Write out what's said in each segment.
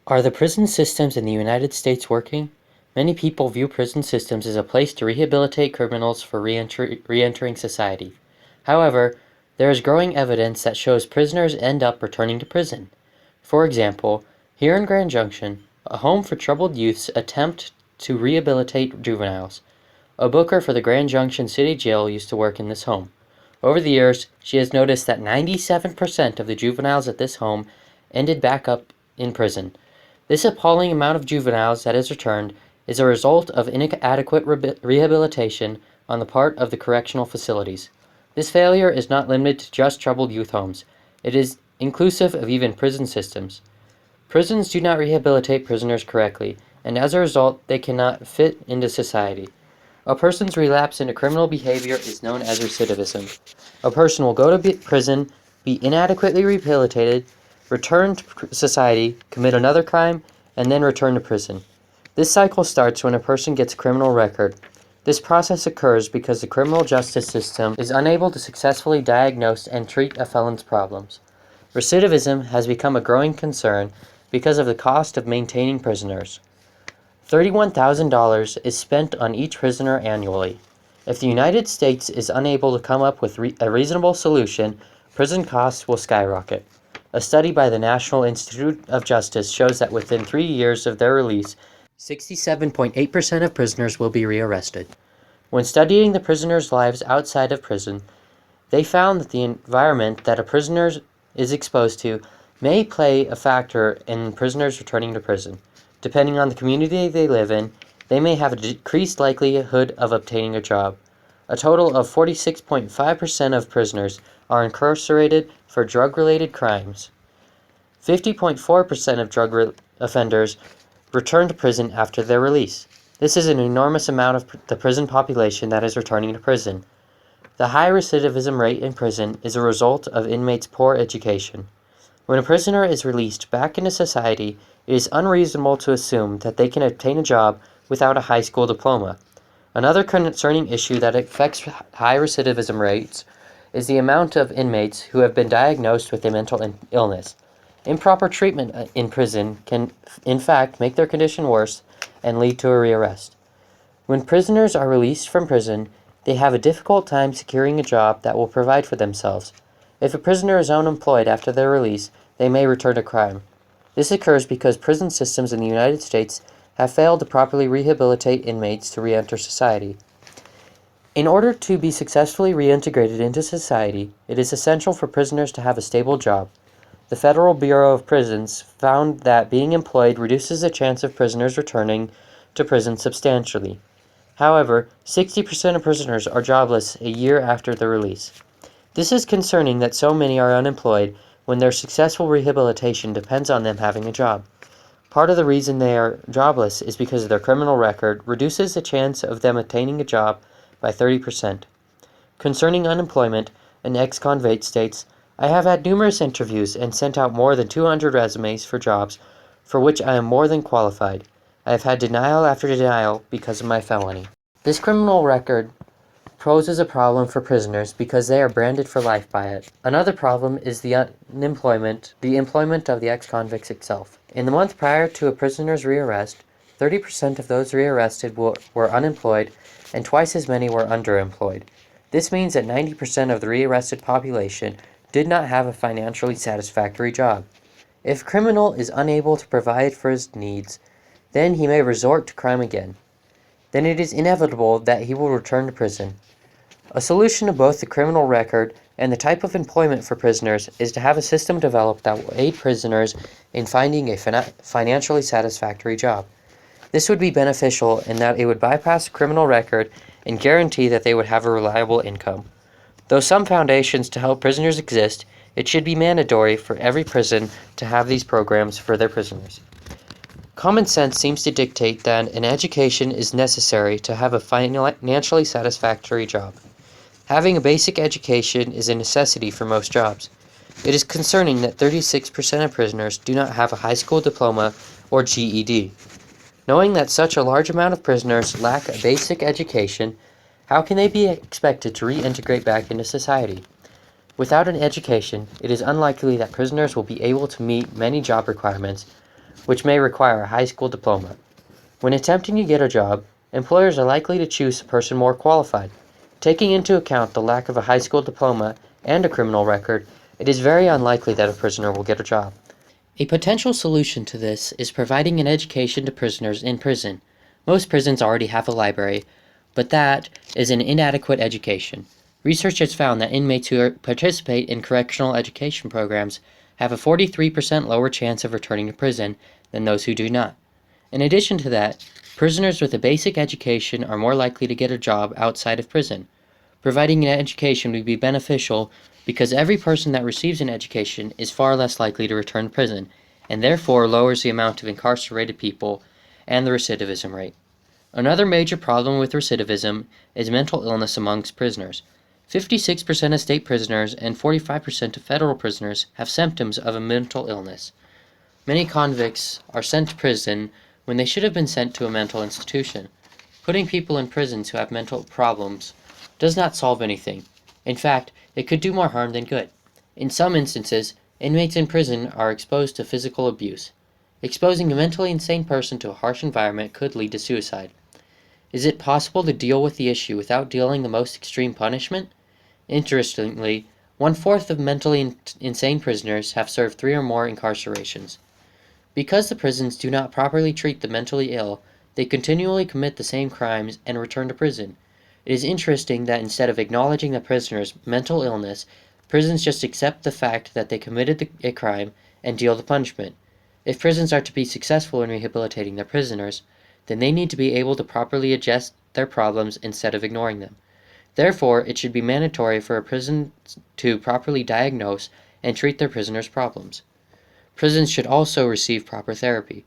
Are the prison systems in the United States working? Many people view prison systems as a place to rehabilitate criminals for re-entering society. However, there is growing evidence that shows prisoners end up returning to prison. For example, here in Grand Junction, a home for troubled youths attempt to rehabilitate juveniles. A booker for the Grand Junction City Jail used to work in this home. Over the years, she has noticed that 97% of the juveniles at this home ended back up in prison. This appalling amount of juveniles that is returned is a result of inadequate rehabilitation on the part of the correctional facilities. This failure is not limited to just troubled youth homes. It is inclusive of even prison systems. Prisons do not rehabilitate prisoners correctly, and as a result, they cannot fit into society. A person's relapse into criminal behavior is known as recidivism. A person will go to prison, be inadequately rehabilitated, return to society, commit another crime, and then return to prison. This cycle starts when a person gets a criminal record. This process occurs because the criminal justice system is unable to successfully diagnose and treat a felon's problems. Recidivism has become a growing concern because of the cost of maintaining prisoners. $31,000 is spent on each prisoner annually. If the United States is unable to come up with a reasonable solution, prison costs will skyrocket. A study by the National Institute of Justice shows that within 3 years of their release, 67.8% of prisoners will be rearrested. When studying the prisoners' lives outside of prison, they found that the environment that a prisoner is exposed to may play a factor in prisoners returning to prison. Depending on the community they live in, they may have a decreased likelihood of obtaining a job. A total of 46.5% of prisoners are incarcerated for drug-related crimes. 50.4% of drug offenders return to prison after their release. This is an enormous amount of the prison population that is returning to prison. The high recidivism rate in prison is a result of inmates' poor education. When a prisoner is released back into society, it is unreasonable to assume that they can obtain a job without a high school diploma. Another concerning issue that affects high recidivism rates is the amount of inmates who have been diagnosed with a mental illness. Improper treatment in prison can, in fact, make their condition worse and lead to a rearrest. When prisoners are released from prison, they have a difficult time securing a job that will provide for themselves. If a prisoner is unemployed after their release, they may return to crime. This occurs because prison systems in the United States have failed to properly rehabilitate inmates to re-enter society. In order to be successfully reintegrated into society, it is essential for prisoners to have a stable job. The Federal Bureau of Prisons found that being employed reduces the chance of prisoners returning to prison substantially. However, 60% of prisoners are jobless a year after their release. This is concerning that so many are unemployed when their successful rehabilitation depends on them having a job. Part of the reason they are jobless is because their criminal record reduces the chance of them attaining a job by 30%. Concerning unemployment, an ex-convict states, "I have had numerous interviews and sent out more than 200 resumes for jobs for which I am more than qualified. I have had denial after denial because of my felony." This criminal record poses a problem for prisoners because they are branded for life by it. Another problem is the employment of the ex-convicts itself. In the month prior to a prisoner's rearrest, 30% of those rearrested were unemployed and twice as many were underemployed. This means that 90% of the rearrested population did not have a financially satisfactory job. If a criminal is unable to provide for his needs, then he may resort to crime again. Then it is inevitable that he will return to prison. A solution to both the criminal record and the type of employment for prisoners is to have a system developed that will aid prisoners in finding a financially satisfactory job. This would be beneficial in that it would bypass the criminal record and guarantee that they would have a reliable income. Though some foundations to help prisoners exist, it should be mandatory for every prison to have these programs for their prisoners. Common sense seems to dictate that an education is necessary to have a financially satisfactory job. Having a basic education is a necessity for most jobs. It is concerning that 36% of prisoners do not have a high school diploma or GED. Knowing that such a large amount of prisoners lack a basic education, how can they be expected to reintegrate back into society? Without an education, it is unlikely that prisoners will be able to meet many job requirements, which may require a high school diploma. When attempting to get a job, employers are likely to choose a person more qualified. Taking into account the lack of a high school diploma and a criminal record, it is very unlikely that a prisoner will get a job. A potential solution to this is providing an education to prisoners in prison. Most prisons already have a library, but that is an inadequate education. Research has found that inmates who participate in correctional education programs have a 43% lower chance of returning to prison than those who do not. In addition to that, prisoners with a basic education are more likely to get a job outside of prison. Providing an education would be beneficial because every person that receives an education is far less likely to return to prison, and therefore lowers the amount of incarcerated people and the recidivism rate. Another major problem with recidivism is mental illness amongst prisoners. 56% of state prisoners and 45% of federal prisoners have symptoms of a mental illness. Many convicts are sent to prison when they should have been sent to a mental institution. Putting people in prisons who have mental problems does not solve anything. In fact, it could do more harm than good. In some instances, inmates in prison are exposed to physical abuse. Exposing a mentally insane person to a harsh environment could lead to suicide. Is it possible to deal with the issue without dealing the most extreme punishment? Interestingly, 1/4 of mentally insane prisoners have served 3 or more incarcerations. Because the prisons do not properly treat the mentally ill, they continually commit the same crimes and return to prison. It is interesting that instead of acknowledging the prisoner's mental illness, prisons just accept the fact that they committed a crime and deal the punishment. If prisons are to be successful in rehabilitating their prisoners, then they need to be able to properly address their problems instead of ignoring them. Therefore, it should be mandatory for a prison to properly diagnose and treat their prisoners' problems. Prisons should also receive proper therapy.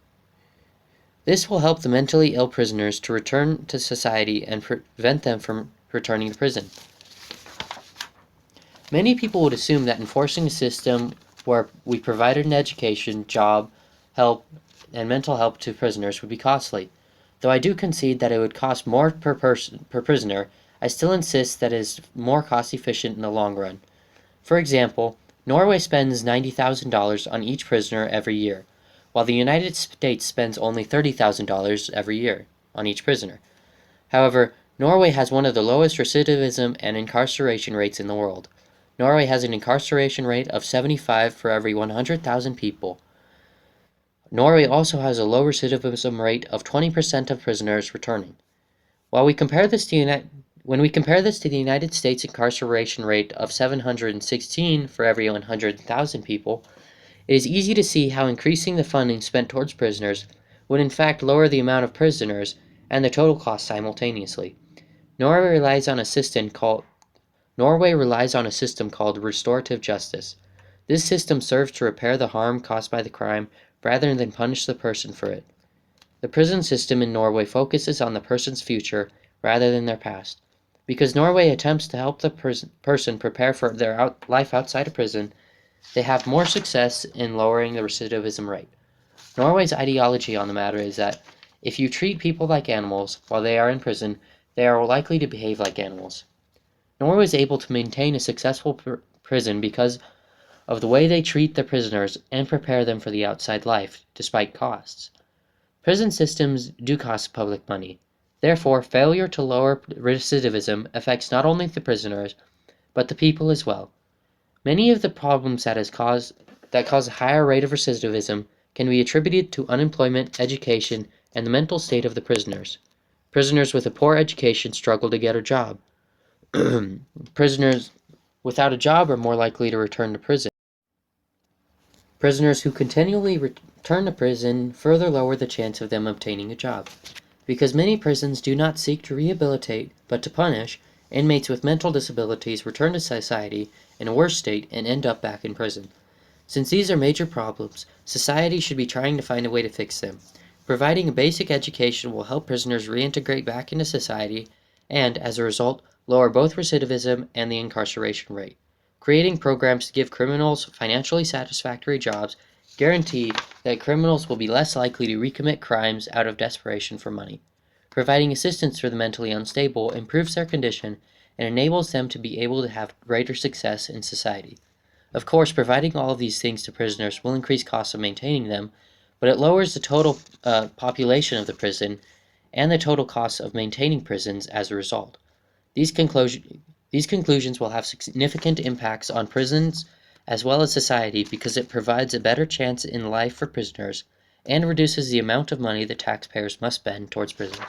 This will help the mentally ill prisoners to return to society and prevent them from returning to prison. Many people would assume that enforcing a system where we provided an education, job, help, and mental help to prisoners would be costly. Though I do concede that it would cost more per prisoner, I still insist that it is more cost efficient in the long run. For example, Norway spends $90,000 on each prisoner every year, while the United States spends only $30,000 every year on each prisoner. However, Norway has one of the lowest recidivism and incarceration rates in the world. Norway has an incarceration rate of 75 for every 100,000 people. Norway also has a low recidivism rate of 20% of prisoners returning. When we compare this to the United States incarceration rate of 716 for every 100,000 people, it is easy to see how increasing the funding spent towards prisoners would in fact lower the amount of prisoners and the total cost simultaneously. Norway relies on a system called restorative justice. This system serves to repair the harm caused by the crime rather than punish the person for it. The prison system in Norway focuses on the person's future rather than their past. Because Norway attempts to help the person prepare for their life outside of prison, they have more success in lowering the recidivism rate. Norway's ideology on the matter is that if you treat people like animals while they are in prison, they are likely to behave like animals. Norway is able to maintain a successful prison because of the way they treat the prisoners and prepare them for the outside life, despite costs. Prison systems do cost public money. Therefore, failure to lower recidivism affects not only the prisoners, but the people as well. Many of the problems that cause a higher rate of recidivism can be attributed to unemployment, education, and the mental state of the prisoners. Prisoners with a poor education struggle to get a job. Prisoners without a job are more likely to return to prison. Prisoners who continually return to prison further lower the chance of them obtaining a job. Because many prisons do not seek to rehabilitate, but to punish, inmates with mental disabilities return to society in a worse state and end up back in prison. Since these are major problems, society should be trying to find a way to fix them. Providing a basic education will help prisoners reintegrate back into society and, as a result, lower both recidivism and the incarceration rate. Creating programs to give criminals financially satisfactory jobs guarantee that criminals will be less likely to recommit crimes out of desperation for money. Providing assistance for the mentally unstable improves their condition and enables them to be able to have greater success in society. Of course, providing all of these things to prisoners will increase costs of maintaining them, but it lowers the total population of the prison and the total costs of maintaining prisons as a result. These conclusions will have significant impacts on prisons as well as society because it provides a better chance in life for prisoners and reduces the amount of money that taxpayers must spend towards prison.